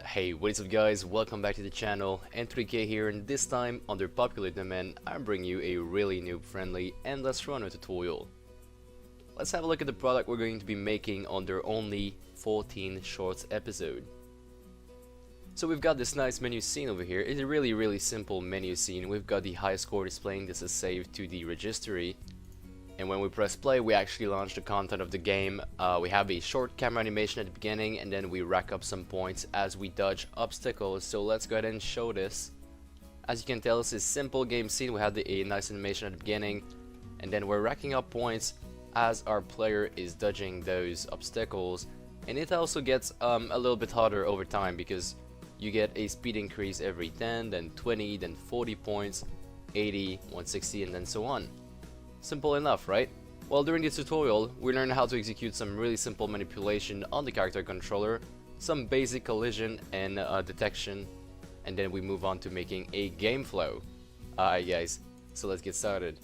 Hey, what is up guys, welcome back to the channel, N3K here, and this time, under popular demand, I'm bringing you a really noob-friendly endless runner tutorial. Let's have a look at the product we're going to be making under only 14 shorts episode. So we've got this nice menu scene over here. It's a really simple menu scene. We've got the high score displaying. This is saved to the registry. And when we press play, we actually launch the content of the game. We have a short camera animation at the beginning, and then we rack up some points as we dodge obstacles. So let's go ahead and show this. As you can tell, this is a simple game scene. We have a nice animation at the beginning, and then we're racking up points as our player is dodging those obstacles. And it also gets a little bit harder over time because you get a speed increase every 10, then 20, then 40 points, 80, 160, and then so on. Simple enough, right? Well, during this tutorial, we learn how to execute some really simple manipulation on the character controller, some basic collision and detection, and then we move on to making a game flow. Alright guys, so let's get started.